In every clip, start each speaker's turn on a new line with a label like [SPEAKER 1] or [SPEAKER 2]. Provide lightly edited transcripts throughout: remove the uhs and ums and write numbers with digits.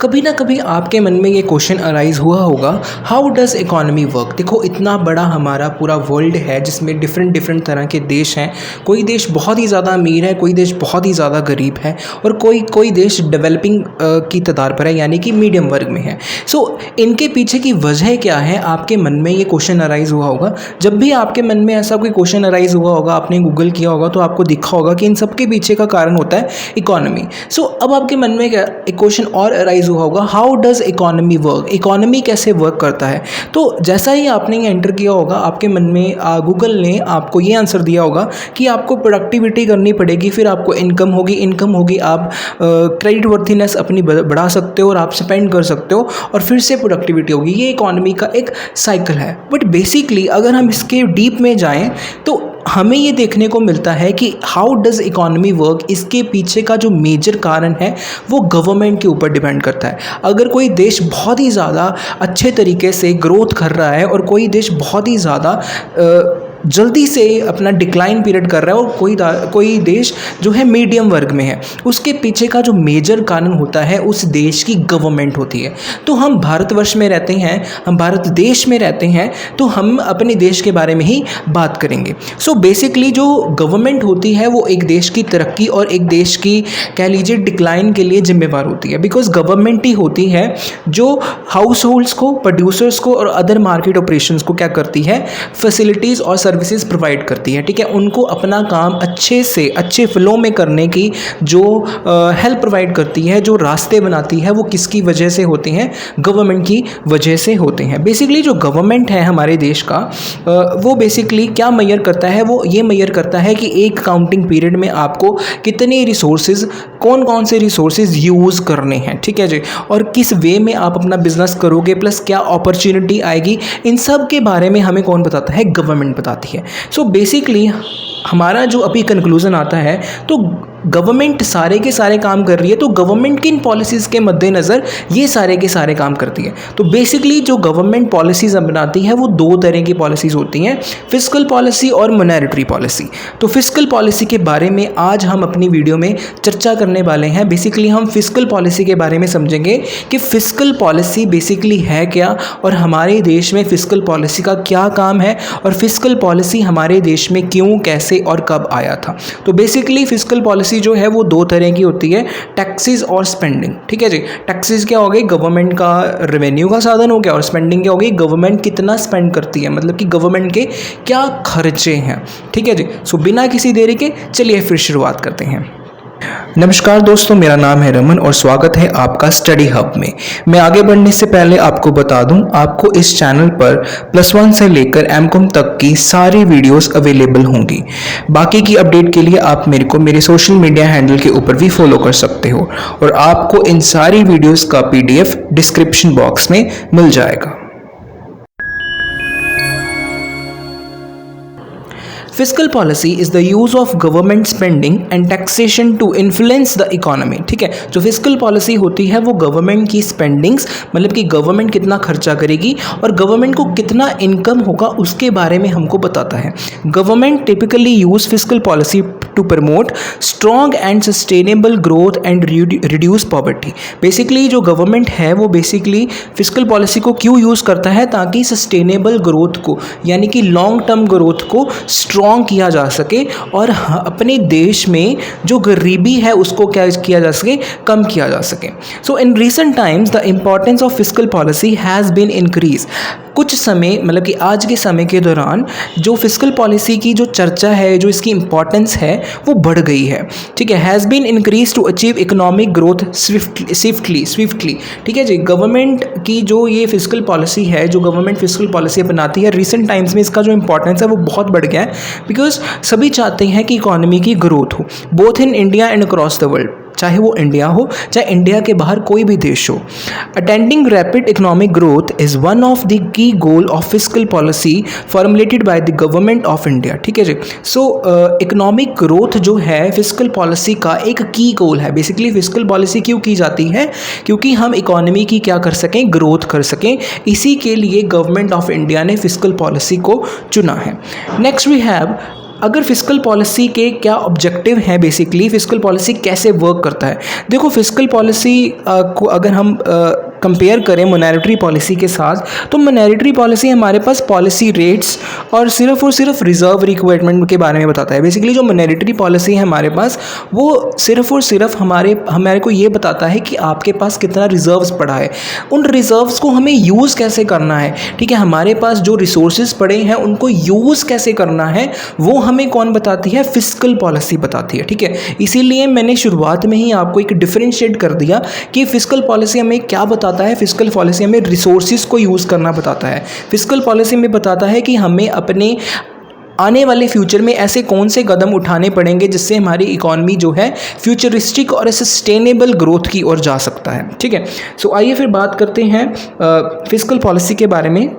[SPEAKER 1] कभी ना कभी आपके मन में ये क्वेश्चन अराइज हुआ होगा, हाउ डज़ इकोनॉमी वर्क। देखो, इतना बड़ा हमारा पूरा वर्ल्ड है जिसमें डिफरेंट डिफरेंट तरह के देश हैं। कोई देश बहुत ही ज़्यादा अमीर है, कोई देश बहुत ही ज़्यादा गरीब है, और कोई देश डेवलपिंग की कतार पर है, यानी कि मीडियम वर्ग में है। सो इनके पीछे की वजह क्या है, आपके मन में ये क्वेश्चन अराइज हुआ होगा। जब भी आपके मन में ऐसा कोई क्वेश्चन अराइज हुआ होगा, आपने गूगल किया होगा, तो आपको दिखा होगा कि इन सब के पीछे का कारण होता है इकोनॉमी। सो अब आपके मन में एक क्वेश्चन और अराइज हुआ होगा, how does economy work. Economy कैसे वर्क करता है। तो जैसा ही आपने ये एंटर किया होगा, आपके मन में गूगल ने आपको ये आंसर दिया होगा कि आपको प्रोडक्टिविटी करनी पड़ेगी, फिर आपको इनकम होगी, आप क्रेडिट वर्थीनेस अपनी बढ़ा सकते हो और आप स्पेंड कर सकते हो, और फिर से प्रोडक्टिविटी होगी। ये इकोनॉमी का एक साइकिल है। बट बेसिकली अगर हम इसके डीप में जाएं तो हमें ये देखने को मिलता है कि हाउ डज़ इकोनॉमी वर्क, इसके पीछे का जो मेजर कारण है वो गवर्नमेंट के ऊपर डिपेंड करता है। अगर कोई देश बहुत ही ज़्यादा अच्छे तरीके से ग्रोथ कर रहा है और कोई देश बहुत ही ज़्यादा जल्दी से अपना डिक्लाइन पीरियड कर रहा है, और कोई देश जो है मीडियम वर्ग में है, उसके पीछे का जो मेजर कारण होता है उस देश की गवर्नमेंट होती है। तो हम भारतवर्ष में रहते हैं, हम भारत देश में रहते हैं, तो हम अपने देश के बारे में ही बात करेंगे। सो बेसिकली जो गवर्नमेंट होती है वो एक देश की तरक्की और एक देश की कह लीजिए डिक्लाइन के लिए जिम्मेवार होती है, बिकॉज गवर्नमेंट ही होती है जो हाउस होल्ड्स को, प्रोड्यूसर्स को और अदर मार्केट ऑपरेशंस को क्या करती है, फैसिलिटीज़ और सर्विसेज प्रोवाइड करती है। ठीक है, उनको अपना काम अच्छे से अच्छे फ्लो में करने की जो हेल्प प्रोवाइड करती है, जो रास्ते बनाती है, वो किसकी वजह से होते हैं, गवर्नमेंट की वजह से होते हैं। बेसिकली जो गवर्नमेंट है हमारे देश का, वो बेसिकली क्या मेजर करता है, वो ये मेजर करता है कि एक काउंटिंग पीरियड में आपको कितने रिसोर्सेज, कौन कौन से रिसोर्सेज यूज़ करने हैं। ठीक है जी, और किस वे में आप अपना बिजनेस करोगे, प्लस क्या अपॉर्चुनिटी आएगी, इन सब के बारे में हमें कौन बताता है, गवर्नमेंट बताती है। सो बेसिकली हमारा जो अभी कंक्लूजन आता है, तो गवर्नमेंट सारे के सारे काम कर रही है, तो गवर्नमेंट की इन पॉलिसीज़ के मद्देनज़र ये सारे के सारे काम करती है। तो बेसिकली जो गवर्नमेंट पॉलिसीज़ बनाती है वो दो तरह की पॉलिसीज़ होती हैं, फिस्कल पॉलिसी और मॉनेटरी पॉलिसी। तो फिस्कल पॉलिसी के बारे में आज हम अपनी वीडियो में चर्चा करने वाले हैं। बेसिकली हम फिस्कल पॉलिसी के बारे में समझेंगे कि फिस्कल पॉलिसी बेसिकली है क्या, और हमारे देश में फिस्कल पॉलिसी का क्या काम है, और फिस्कल पॉलिसी हमारे देश में क्यों, कैसे और कब आया था। तो बेसिकली फिस्कल पॉलिसी जो है वो दो तरह की होती है, टैक्सेस और स्पेंडिंग। ठीक है जी, टैक्सेस क्या हो गई, गवर्नमेंट का रेवेन्यू का साधन हो गया, और स्पेंडिंग क्या हो गई, गवर्नमेंट कितना स्पेंड करती है, मतलब कि गवर्नमेंट के क्या खर्चे हैं। ठीक है जी, सो बिना किसी देरी के चलिए फिर शुरुआत करते हैं। नमस्कार दोस्तों, मेरा नाम है रमन और स्वागत है आपका स्टडी हब में। मैं आगे बढ़ने से पहले आपको बता दूं, आपको इस चैनल पर +1 से लेकर एमकॉम तक की सारी वीडियोस अवेलेबल होंगी। बाकी की अपडेट के लिए आप मेरे को मेरे सोशल मीडिया हैंडल के ऊपर भी फॉलो कर सकते हो, और आपको इन सारी वीडियोस का PDF डिस्क्रिप्शन बॉक्स में मिल जाएगा। Fiscal policy is the use of government spending and taxation to influence the economy. ठीक है, जो फिस्कल पॉलिसी होती है वो गवर्नमेंट की स्पेंडिंग्स, मतलब कि गवर्नमेंट कितना खर्चा करेगी और गवर्नमेंट को कितना इनकम होगा, उसके बारे में हमको बताता है। Government typically use fiscal policy to promote strong and sustainable growth and reduce poverty. Basically जो गवर्नमेंट है वो बेसिकली फिस्कल पॉलिसी को क्यों यूज़ करता है, ताकि सस्टेनेबल ग्रोथ को, यानी कि लॉन्ग टर्म ग्रोथ को स्ट्रॉन्ग किया जा सके, और अपने देश में जो गरीबी है उसको क्या किया जा सके, कम किया जा सके। So in recent times the importance of fiscal policy has been increase. कुछ समय, मतलब कि आज के समय के दौरान जो फिस्कल पॉलिसी की जो चर्चा है, जो इसकी इंपॉर्टेंस है वो बढ़ गई है। ठीक है, has been increase to achieve economic growth swiftly. ठीक है जी, गवर्नमेंट की जो ये फिस्कल पॉलिसी है, जो गवर्नमेंट फिस्कल पॉलिसी अपनाती है, रिसेंट टाइम्स में इसका जो इंपॉर्टेंस है वो बहुत बढ़ गया है, बिकॉज सभी चाहते हैं कि इकोनॉमी की ग्रोथ हो, both in India and across the world, चाहे वो इंडिया हो चाहे इंडिया के बाहर कोई भी देश हो। Attending rapid economic growth is one of the key goal of fiscal policy formulated by the government of India. ठीक है जी, सो इकोनॉमिक ग्रोथ जो है फिस्कल पॉलिसी का एक की गोल है। बेसिकली फिस्कल पॉलिसी क्यों की जाती है, क्योंकि हम इकोनॉमी की क्या कर सकें, ग्रोथ कर सकें। इसी के लिए गवर्नमेंट ऑफ इंडिया ने फिस्कल पॉलिसी को चुना है। नेक्स्ट वी हैव अगर फिस्कल पॉलिसी के क्या ऑब्जेक्टिव हैं, बेसिकली फिस्कल पॉलिसी कैसे वर्क करता है। देखो फिस्कल पॉलिसी को अगर हम कंपेयर करें मॉनेटरी पॉलिसी के साथ, तो मॉनेटरी पॉलिसी हमारे पास पॉलिसी रेट्स और सिर्फ रिजर्व रिक्वायरमेंट के बारे में बताता है। बेसिकली जो मॉनेटरी पॉलिसी है हमारे पास, वो सिर्फ और सिर्फ हमारे को ये बताता है कि आपके पास कितना रिजर्व्स पड़ा है, उन रिजर्व्स को हमें यूज़ कैसे करना है। ठीक है, हमारे पास जो रिसोर्सेज पड़े हैं उनको यूज़ कैसे करना है, वो हमें कौन बताती है, फिस्कल पॉलिसी बताती है। ठीक है, इसीलिए मैंने शुरुआत में ही आपको एक डिफरेंशिएट कर दिया कि फिस्कल पॉलिसी हमें क्या बताता है। फिस्कल पॉलिसी हमें रिसोर्सेज को यूज़ करना बताता है। फिस्कल पॉलिसी में बताता है कि हमें अपने आने वाले फ्यूचर में ऐसे कौन से कदम उठाने पड़ेंगे जिससे हमारी इकॉनमी जो है फ्यूचरिस्टिक और सस्टेनेबल ग्रोथ की ओर जा सकता है। ठीक है, सो आइए फिर बात करते हैं फिस्कल पॉलिसी के बारे में।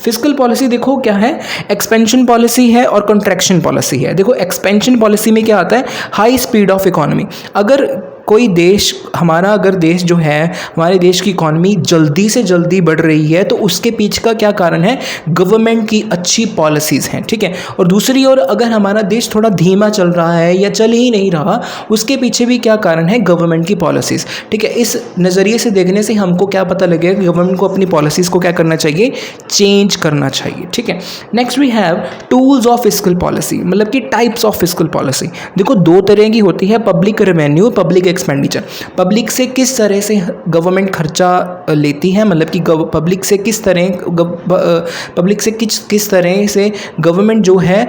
[SPEAKER 1] फिस्कल पॉलिसी देखो क्या है, एक्सपेंशन पॉलिसी है और कॉन्ट्रैक्शन पॉलिसी है। देखो एक्सपेंशन पॉलिसी में क्या आता है, हाई स्पीड ऑफ इकोनॉमी। अगर कोई देश, अगर देश जो है, हमारे देश की इकॉनमी जल्दी से जल्दी बढ़ रही है, तो उसके पीछे का क्या कारण है, गवर्नमेंट की अच्छी पॉलिसीज़ हैं। ठीक है, और दूसरी ओर अगर हमारा देश थोड़ा धीमा चल रहा है या चल ही नहीं रहा, उसके पीछे भी क्या कारण है, गवर्नमेंट की पॉलिसीज़। ठीक है, इस नज़रिए से देखने से हमको क्या पता लगेगा कि गवर्नमेंट को अपनी पॉलिसीज़ को क्या करना चाहिए, चेंज करना चाहिए। ठीक है, next we have tools of fiscal policy, मतलब कि टाइप्स ऑफ फिस्कल पॉलिसी। देखो दो तरह की होती है, public revenue, public expenditure. Public से किस तरह से गवर्नमेंट खर्चा लेती है, मतलब कि पब्लिक से किस तरह से गवर्नमेंट जो है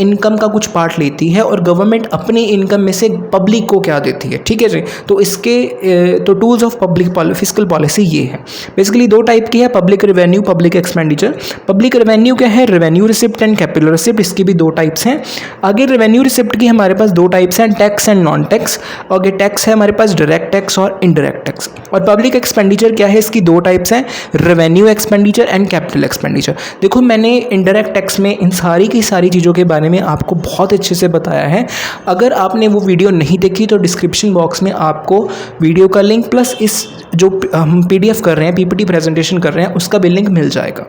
[SPEAKER 1] इनकम का कुछ पार्ट लेती है और गवर्नमेंट अपनी इनकम में से पब्लिक को क्या देती है। ठीक है जी, तो tools of public fiscal policy ये है। बेसिकली दो टाइप की है, public revenue, public expenditure. Public revenue क्या है, revenue receipt and capital receipt, इसकी भी दो टाइप्स हैं। आगे रेवेन्यू रिसिप्ट की हमारे पास दो टाइप्स हैं, टैक्स एंड नॉन टैक्स। आगे टैक्स है हमारे पास डायरेक्ट टैक्स और इनडायरेक्ट टैक्स। और पब्लिक एक्सपेंडिचर क्या है, इसकी दो टाइप्स हैं, revenue expenditure and capital expenditure. देखो मैंने इनडायरेक्ट टैक्स में इन सारी की सारी चीज़ों के बारे में आपको बहुत अच्छे से बताया है। अगर आपने वो वीडियो नहीं देखी तो डिस्क्रिप्शन बॉक्स में आपको वीडियो का लिंक प्लस इस जो हम PDF कर रहे हैं, PPT प्रेजेंटेशन कर रहे हैं, उसका भी लिंक मिल जाएगा।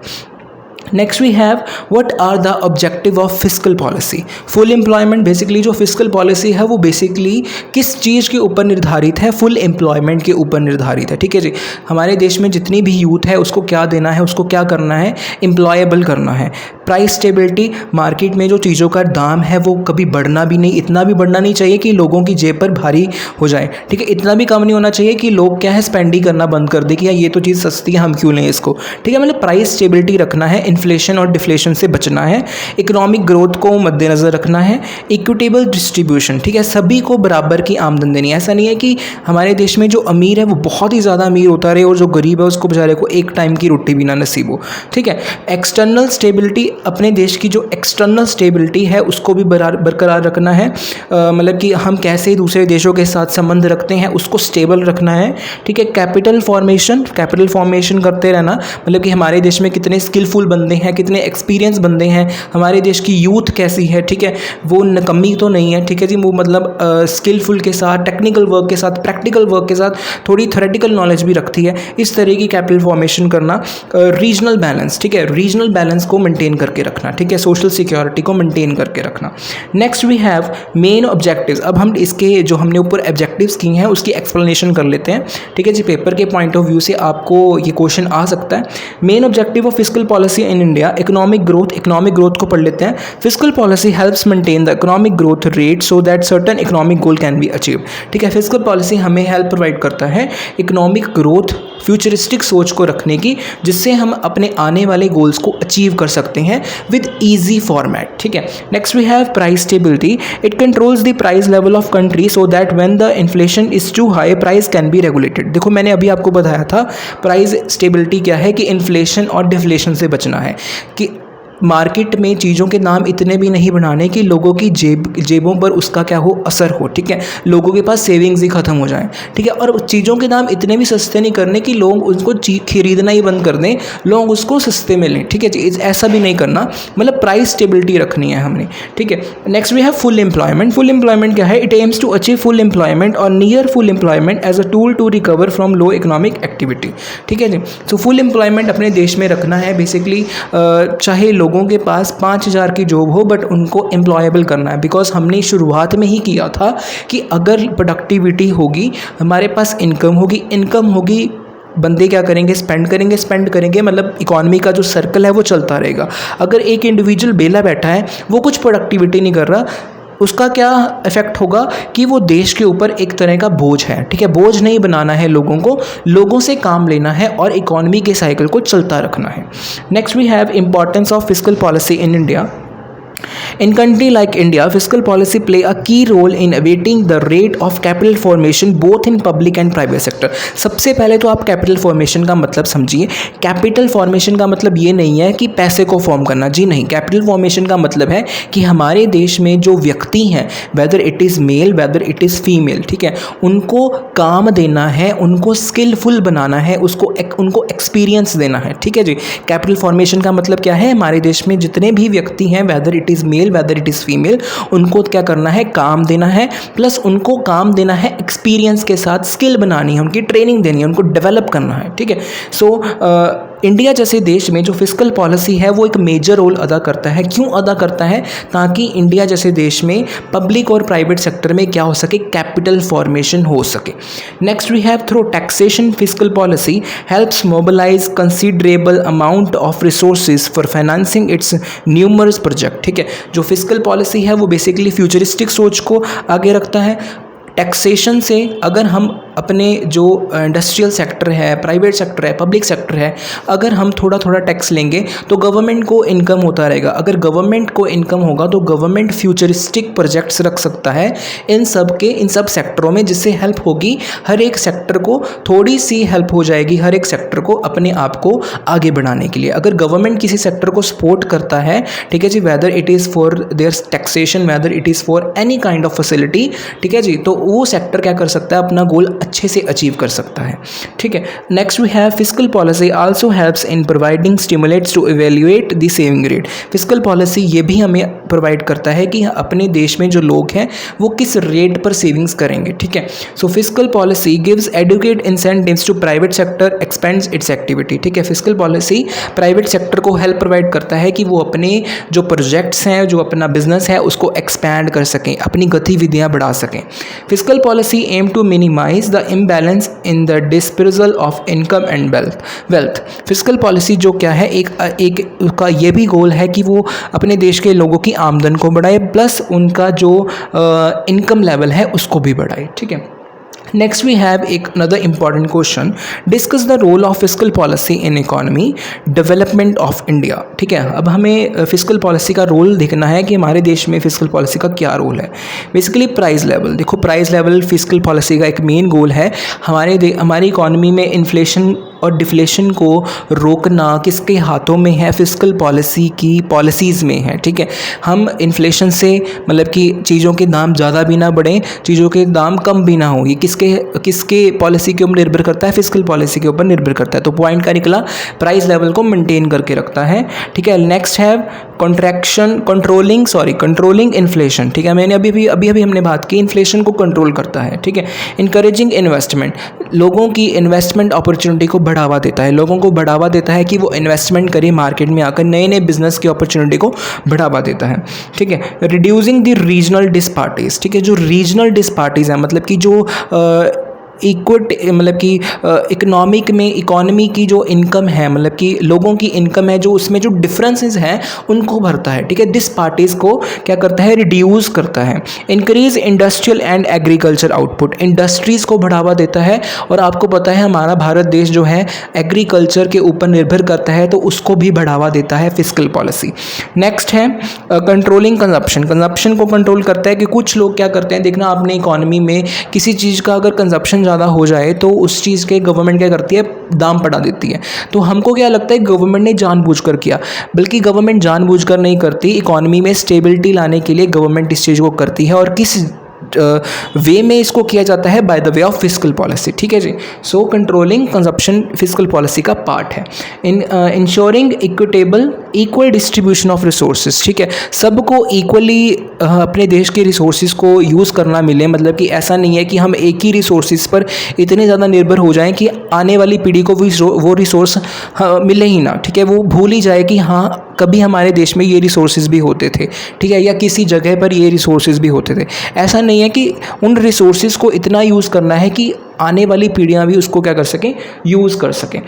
[SPEAKER 1] Next we have what are the objective of fiscal policy. Full employment, basically जो फिस्कल पॉलिसी है वो बेसिकली किस चीज़ के ऊपर निर्धारित है, फुल एम्प्लॉयमेंट के ऊपर निर्धारित है। ठीक है जी, हमारे देश में जितनी भी यूथ है उसको क्या देना है, उसको क्या करना है, एम्प्लॉयबल करना है। प्राइस स्टेबिलिटी, मार्केट में जो चीज़ों का दाम है वो कभी बढ़ना भी नहीं, इतना भी बढ़ना नहीं चाहिए कि लोगों की जेब पर भारी हो जाए। ठीक है, इतना भी कम नहीं होना चाहिए कि लोग क्या है स्पेंड ही करना बंद कर दे कि यार ये तो चीज़ सस्ती है हम क्यों लें इसको। ठीक है, मतलब प्राइस स्टेबिलिटी रखना है, इन्फ्लेशन और डिफ्लेशन से बचना है, इकोनॉमिक ग्रोथ को मद्देनज़र रखना है, इक्विटेबल डिस्ट्रीब्यूशन। ठीक है, सभी को बराबर की आमदन देनी है। ऐसा नहीं है कि हमारे देश में जो अमीर है वो बहुत ही ज़्यादा अमीर होता रहे और जो गरीब है उसको बेचारे को एक टाइम की रोटी भी ना नसीब हो। ठीक है, एक्सटर्नल स्टेबिलिटी, अपने देश की जो एक्सटर्नल स्टेबिलिटी है उसको भी बरकरार रखना है, मतलब कि हम कैसे दूसरे देशों के साथ संबंध रखते हैं उसको स्टेबल रखना है। ठीक है, कैपिटल फॉर्मेशन करते रहना, मतलब कि हमारे देश में कितने स्किलफुल बंदे हैं, कितने एक्सपीरियंस बंदे हैं, हमारे देश की यूथ कैसी है। ठीक है, वो नकम्मी तो नहीं है। ठीक है जी, वो मतलब स्किलफुल के साथ, टेक्निकल वर्क के साथ, प्रैक्टिकल वर्क के साथ थोड़ी थ्योरेटिकल नॉलेज भी रखती है। इस तरह की कैपिटल फॉर्मेशन करना। रीजनल बैलेंस, ठीक है, रीजनल बैलेंस को मेंटेन करके रखना। ठीक है, सोशल सिक्योरिटी को मेंटेन करके रखना। Next we have main objectives. अब हम इसके जो हमने ऊपर ऑब्जेक्टिव्स की हैं उसकी एक्सप्लेनेशन कर लेते हैं। ठीक है जी, पेपर के पॉइंट ऑफ व्यू से आपको ये क्वेश्चन आ सकता है। Main objective of fiscal policy in India, economic growth को पढ़ लेते हैं। Fiscal policy helps maintain the economic growth rate so that certain economic goal can be achieve. ठीक है, फिस्कल पॉलिसी हमें हेल्प प्रोवाइड करता है इकोनॉमिक ग्रोथ, फ्यूचरिस्टिक सोच को रखने की, जिससे हम अपने आने वाले गोल्स को अचीव कर सकते हैं विद ईजी फॉर्मेट। ठीक है, next we have price stability. It controls the price level of country so that when the inflation is too high price can be regulated. देखो मैंने अभी आपको बताया था प्राइस स्टेबिलिटी क्या है, कि इन्फ्लेशन और डिफ्लेशन से बचना है, कि मार्केट में चीज़ों के दाम इतने भी नहीं बढ़ाने कि लोगों की जेबों पर उसका क्या हो, असर हो। ठीक है, लोगों के पास सेविंग्स ही ख़त्म हो जाएं। ठीक है, और चीज़ों के दाम इतने भी सस्ते नहीं करने कि लोग उसको खरीदना ही बंद कर दें, लोग उसको सस्ते में लें। ठीक है जी, ऐसा भी नहीं करना, मतलब प्राइस स्टेबिलिटी रखनी है हमने, ठीक है। Next we have full employment. Full employment क्या है? It aims to achieve full employment और near full employment as a tool to recover from low economic activity, ठीक है जी। सो फुल एम्प्लॉयमेंट अपने देश में रखना है बेसिकली, चाहे लोगों के पास 5,000 की जॉब हो बट उनको एम्प्लॉयबल करना है, बिकॉज हमने शुरुआत में ही किया था कि अगर प्रोडक्टिविटी होगी, हमारे पास इनकम होगी, बंदे क्या करेंगे? स्पेंड करेंगे, मतलब इकॉनमी का जो सर्कल है वो चलता रहेगा। अगर एक इंडिविजुअल बेला बैठा है, वो कुछ प्रोडक्टिविटी नहीं कर रहा, उसका क्या इफेक्ट होगा कि वो देश के ऊपर एक तरह का बोझ है, ठीक है। बोझ नहीं बनाना है लोगों को, लोगों से काम लेना है और इकॉनमी के साइकिल को चलता रखना है। Next we have importance of fiscal policy in India. In country like India, fiscal policy play a key role in abating the rate of capital formation both in public and private sector। सबसे पहले तो आप capital formation का मतलब समझिए। Capital formation का मतलब ये नहीं है कि पैसे को फॉर्म करना, जी नहीं। कैपिटल फॉर्मेशन का मतलब है कि हमारे देश में जो व्यक्ति हैं, whether it is male whether it is female, ठीक है, उनको काम देना है, उनको स्किलफुल बनाना है, उनको एक्सपीरियंस देना है, ठीक है जी। कैपिटल फॉर्मेशन का मतलब क्या है? हमारे देश में जितने भी व्यक्ति हैं, whether it is male whether it is female, उनको क्या करना है? काम देना है, प्लस उनको काम देना है एक्सपीरियंस के साथ, स्किल बनानी है, उनकी ट्रेनिंग देनी है, उनको डेवलप करना है, ठीक है। सो इंडिया जैसे देश में जो फिस्कल पॉलिसी है वो एक मेजर रोल अदा करता है। क्यों अदा करता है? ताकि इंडिया जैसे देश में पब्लिक और प्राइवेट सेक्टर में क्या हो सके? कैपिटल फॉर्मेशन हो सके। Next we have through taxation fiscal policy helps mobilize considerable amount of resources for financing its numerous project, ठीक है। जो फिस्कल पॉलिसी है वो बेसिकली फ्यूचरिस्टिक सोच को आगे रखता है। टैक्सेशन से अगर हम अपने जो इंडस्ट्रियल सेक्टर है, प्राइवेट सेक्टर है, पब्लिक सेक्टर है, अगर हम थोड़ा थोड़ा टैक्स लेंगे तो गवर्नमेंट को इनकम होता रहेगा। अगर गवर्नमेंट को इनकम होगा तो गवर्नमेंट फ्यूचरिस्टिक प्रोजेक्ट्स रख सकता है इन सब सेक्टरों में, जिससे हेल्प होगी हर एक सेक्टर को, थोड़ी सी हेल्प हो जाएगी हर एक सेक्टर को अपने आप को आगे बढ़ाने के लिए। अगर गवर्नमेंट किसी सेक्टर को सपोर्ट करता है, ठीक है जी, whether it is for their taxation, whether it is for any kind of facility, ठीक है जी, तो वो सेक्टर क्या कर सकता है? अपना गोल अच्छे से अचीव कर सकता है, ठीक है। Next we have fiscal policy also helps in providing stimulates to evaluate the saving rate. Fiscal policy ये भी हमें प्रोवाइड करता है कि अपने देश में जो लोग हैं वो किस रेट पर सेविंग्स करेंगे, ठीक है। So fiscal policy gives adequate incentives to private sector expands its activity, ठीक है। फिस्कल पॉलिसी प्राइवेट सेक्टर को हेल्प प्रोवाइड करता है कि वो अपने जो प्रोजेक्ट्स हैं, जो अपना बिजनेस है, उसको एक्सपैंड कर सकें, अपनी गतिविधियां बढ़ा सकें। Fiscal policy aim to minimize the imbalance in the dispersal of income and wealth. Fiscal policy जो क्या है, एक का ये भी गोल है कि वो अपने देश के लोगों की आमदन को बढ़ाए, प्लस उनका जो इनकम लेवल है उसको भी बढ़ाए, ठीक है। नेक्स्ट वी हैव एक another important question, discuss the role of fiscal policy in economy development of India, ठीक है। अब हमें फिस्कल पॉलिसी का रोल देखना है कि हमारे देश में फिस्कल पॉलिसी का क्या रोल है। बेसिकली प्राइस लेवल, देखो प्राइस लेवल फिस्कल पॉलिसी का एक मेन गोल है। हमारी इकोनॉमी में इन्फ्लेशन और डिफ्लेशन को रोकना किसके हाथों में है? फिस्कल पॉलिसी की पॉलिसीज़ में है, ठीक है। हम इन्फ्लेशन से मतलब कि चीज़ों के दाम ज़्यादा भी ना बढ़ें, चीज़ों के दाम कम भी ना हो, ये किसके पॉलिसी के ऊपर निर्भर करता है? फिस्कल पॉलिसी के ऊपर निर्भर करता है। तो पॉइंट का निकला, प्राइस लेवल को मेंटेन करके रखता है, ठीक है। नेक्स्ट है कंट्रोलिंग इन्फ्लेशन, ठीक है। मैंने अभी हमने बात की, इन्फ्लेशन को कंट्रोल करता है, ठीक है। इनकरेजिंग इन्वेस्टमेंट, लोगों की इन्वेस्टमेंट अपॉर्चुनिटी को बढ़ावा देता है, लोगों को बढ़ावा देता है कि वो इन्वेस्टमेंट करें, मार्केट में आकर नए बिजनेस की अपॉर्चुनिटी को बढ़ावा देता है, ठीक है। रिड्यूसिंग द रीजनल डिस्पार्टीज, ठीक है। जो रीजनल डिस्पार्टीज है, मतलब कि जो मतलब कि इकोनॉमी की जो इनकम है, मतलब कि लोगों की इनकम है, जो उसमें जो डिफरेंसेस हैं उनको भरता है, ठीक है। दिस पार्टीज को क्या करता है? रिड्यूस करता है। Increase industrial and agriculture output, industries को बढ़ावा देता है। और आपको पता है हमारा भारत देश जो है एग्रीकल्चर के ऊपर निर्भर करता है, तो उसको भी बढ़ावा देता है फिस्कल पॉलिसी। नेक्स्ट है कंट्रोलिंग कंजप्शन को कंट्रोल करता है कि कुछ लोग क्या करते हैं, देखना आपने इकोनॉमी में किसी चीज़ का अगर कंजप्शन ज़्यादा हो जाए तो उस चीज़ के गवर्नमेंट क्या करती है? दाम बढ़ा देती है। तो हमको क्या लगता है गवर्नमेंट ने जानबूझकर किया, बल्कि गवर्नमेंट जानबूझकर नहीं करती। इकोनॉमी में स्टेबिलिटी लाने के लिए गवर्नमेंट इस चीज़ को करती है। और वे में इसको किया जाता है by the way of fiscal policy, ठीक है जी। So controlling consumption fiscal policy का पार्ट है। In ensuring equitable equal distribution of resources, ठीक है, सबको इक्वली अपने देश के रिसोर्सेज को यूज़ करना मिले, मतलब कि ऐसा नहीं है कि हम एक ही रिसोर्सेज पर इतने ज़्यादा निर्भर हो जाएं कि आने वाली पीढ़ी को वो रिसोर्स मिले ही ना, ठीक है, वो भूल ही जाए कि हाँ कभी हमारे देश में ये रिसोर्सेज भी होते थे, ठीक है, या किसी जगह पर ये रिसोर्सेज भी होते थे। ऐसा नहीं है कि उन रिसोर्सेज को इतना यूज़ करना है कि आने वाली पीढ़ियाँ भी उसको क्या कर सकें, यूज़ कर सकें।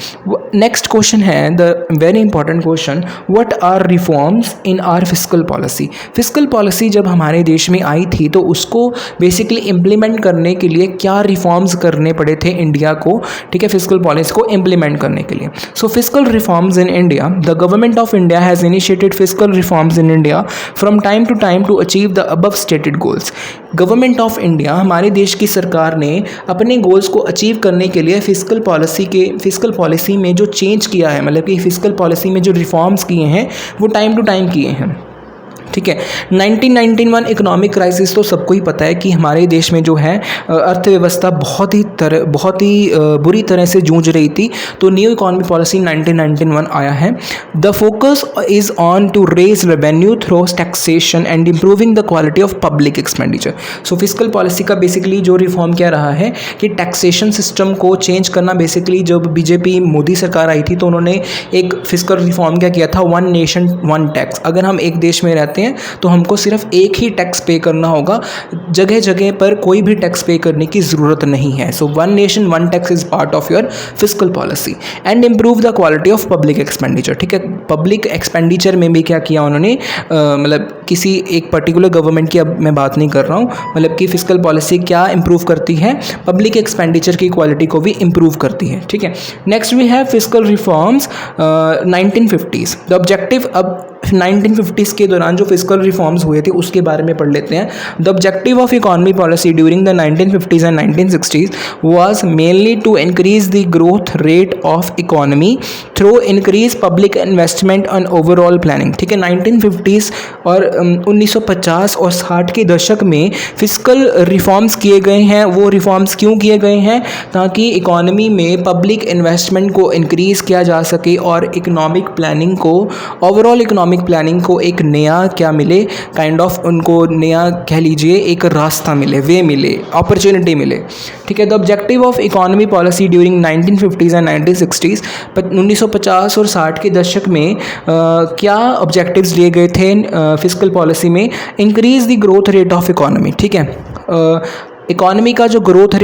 [SPEAKER 1] नेक्स्ट क्वेश्चन है the very important question, what are reforms in our fiscal policy. Fiscal policy जब हमारे देश में आई थी तो उसको बेसिकली इम्प्लीमेंट करने के लिए क्या रिफॉर्म्स करने पड़े थे इंडिया को, ठीक है, फिस्कल पॉलिसी को इम्प्लीमेंट करने के लिए। So fiscal reforms in India, the government of India has initiated fiscal reforms in India from time to achieve the above stated goals. Government of India, हमारे देश की सरकार ने अपने गोल्स को अचीव करने के लिए फिस्कल पॉलिसी में जो चेंज किया है, मतलब कि फिस्कल पॉलिसी में जो रिफॉर्म्स किए हैं वो टाइम टू टाइम किए हैं, ठीक है। 1991 इकोनॉमिक क्राइसिस तो सबको ही पता है कि हमारे देश में जो है अर्थव्यवस्था बहुत ही बुरी तरह से जूझ रही थी, तो न्यू इकोनॉमिक पॉलिसी 1991 आया है। The focus is on to raise revenue through taxation and improving the quality of public expenditure. So fiscal policy का बेसिकली जो रिफॉर्म क्या रहा है कि टैक्सेशन सिस्टम को चेंज करना। बेसिकली जब बीजेपी मोदी सरकार आई थी तो उन्होंने एक फिस्कल रिफॉर्म क्या किया था, वन नेशन वन टैक्स। अगर हम एक देश में रहते हैं तो हमको सिर्फ एक ही टैक्स पे करना होगा, जगह जगह पर कोई भी टैक्स पे करने की ज़रूरत नहीं है। So one nation one tax is part of your fiscal policy and improve the quality of public expenditure, ठीक है। पब्लिक एक्सपेंडिचर में भी क्या किया उन्होंने, मतलब किसी एक पर्टिकुलर गवर्नमेंट की अब मैं बात नहीं कर रहा हूँ, मतलब कि फिस्कल पॉलिसी क्या इंप्रूव करती है, पब्लिक एक्सपेंडिचर की क्वालिटी को भी इंप्रूव करती है, ठीक है। Next we have fiscal reforms 1950s। The objective, अब 1950s के दौरान जो फिस्कल रिफॉर्म्स हुए थे उसके बारे में पढ़ लेते हैं। The objective of economy policy during the 1950s and 1960s was mainly to increase the growth rate of economy through increase public investment and overall planning, ठीक है। 1950s और 1950 और 60 के दशक में फिस्कल रिफॉर्म्स किए गए हैं। वो रिफॉर्म्स क्यों किए गए हैं, ताकि इकोनॉमी में पब्लिक इन्वेस्टमेंट को इंक्रीज़ किया जा सके और इकोनॉमिक प्लानिंग को, ओवरऑल इकोनॉमिक प्लानिंग को एक नया क्या मिले, काइंड ऑफ उनको नया कह लीजिए एक रास्ता मिले, वे मिले, अपॉर्चुनिटी मिले, ठीक है। The objective of economy policy during 1950s and 1960s, 1950 और 60 के दशक में क्या ऑब्जेक्टिव्स लिए गए थे फिस्कल पॉलिसी में, increase the growth rate of economy, ठीक है। इकोनॉमी का जो ग्रोथ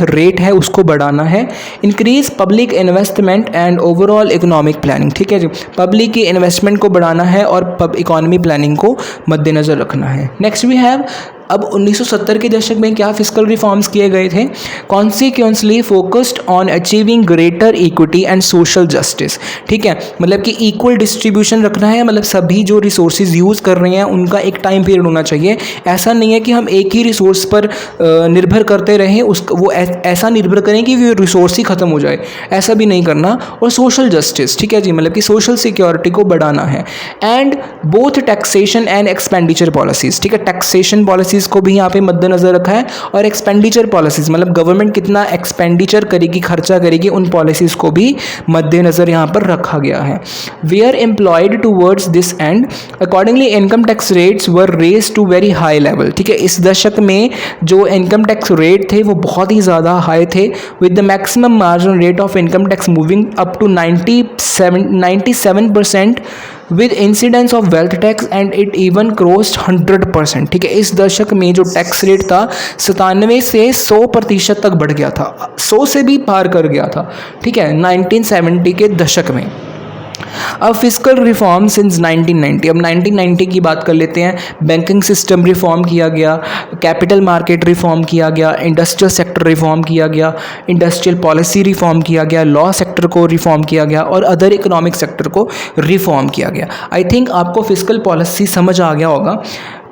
[SPEAKER 1] रेट है उसको बढ़ाना है। Increase public investment and overall economic planning, ठीक है जी, पब्लिक की इन्वेस्टमेंट को बढ़ाना है और इकोनॉमी प्लानिंग को मद्देनज़र रखना है। नेक्स्ट वी हैव, अब 1970 के दशक में क्या फिस्कल रिफॉर्म्स किए गए थे, consequently focused on achieving greater equity and social justice, ठीक है। मतलब कि इक्वल डिस्ट्रीब्यूशन रखना है, मतलब सभी जो रिसोर्सेज यूज़ कर रहे हैं उनका एक टाइम पीरियड होना चाहिए। ऐसा नहीं है कि हम एक ही रिसोर्स पर निर्भर करते रहें, वो ऐसा निर्भर करें कि वो रिसोर्स ही ख़त्म हो जाए, ऐसा भी नहीं करना। और सोशल जस्टिस, ठीक है जी, मतलब कि सोशल सिक्योरिटी को बढ़ाना है। And both taxation and expenditure policies, ठीक है, टैक्सेशन पॉलिसीज़ को भी यहाँ पे मद्देनजर रखा है और एक्सपेंडिचर पॉलिसीज, मतलब गवर्नमेंट कितना एक्सपेंडिचर करेगी, खर्चा करेगी, उन पॉलिसीज को भी मद्देनजर यहाँ पर रखा गया है। We are employed towards this and accordingly income tax rates were raise to very high level, ठीक है। इस दशक में जो इनकम टैक्स रेट थे वो बहुत ही ज़्यादा हाई थे, with the maximum marginal rate of income tax moving up to 97% with incidence of wealth tax and it even crossed 100%, ठीक है। इस दशक में जो टैक्स रेट था 97 से 100% तक बढ़ गया था, 100 से भी पार कर गया था, ठीक है, 1970 के दशक में। अब फिस्कल रिफॉर्म सिंस 1990, अब 1990 की बात कर लेते हैं। बैंकिंग सिस्टम रिफॉर्म किया गया, कैपिटल मार्केट रिफॉर्म किया गया, इंडस्ट्रियल सेक्टर रिफॉर्म किया गया, इंडस्ट्रियल पॉलिसी रिफॉर्म किया गया, लॉ सेक्टर को रिफॉर्म किया गया और अदर इकोनॉमिक सेक्टर को रिफॉर्म किया गया। आई थिंक आपको फिस्कल पॉलिसी समझ आ गया होगा।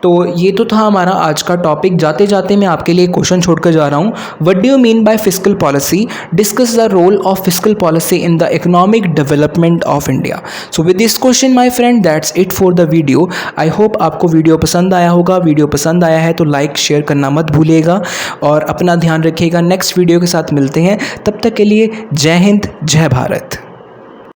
[SPEAKER 1] तो ये तो था हमारा आज का टॉपिक। जाते जाते मैं आपके लिए क्वेश्चन छोड़कर जा रहा हूँ। What do you mean by fiscal policy? Discuss the role of fiscal policy in the economic development of India. So with this question my friend, that's it for the video. I hope आपको video पसंद आया होगा। Video पसंद आया है तो like share करना मत भूलिएगा और अपना ध्यान रखिएगा। नेक्स्ट वीडियो के साथ मिलते हैं, तब तक के लिए जय हिंद, जय भारत।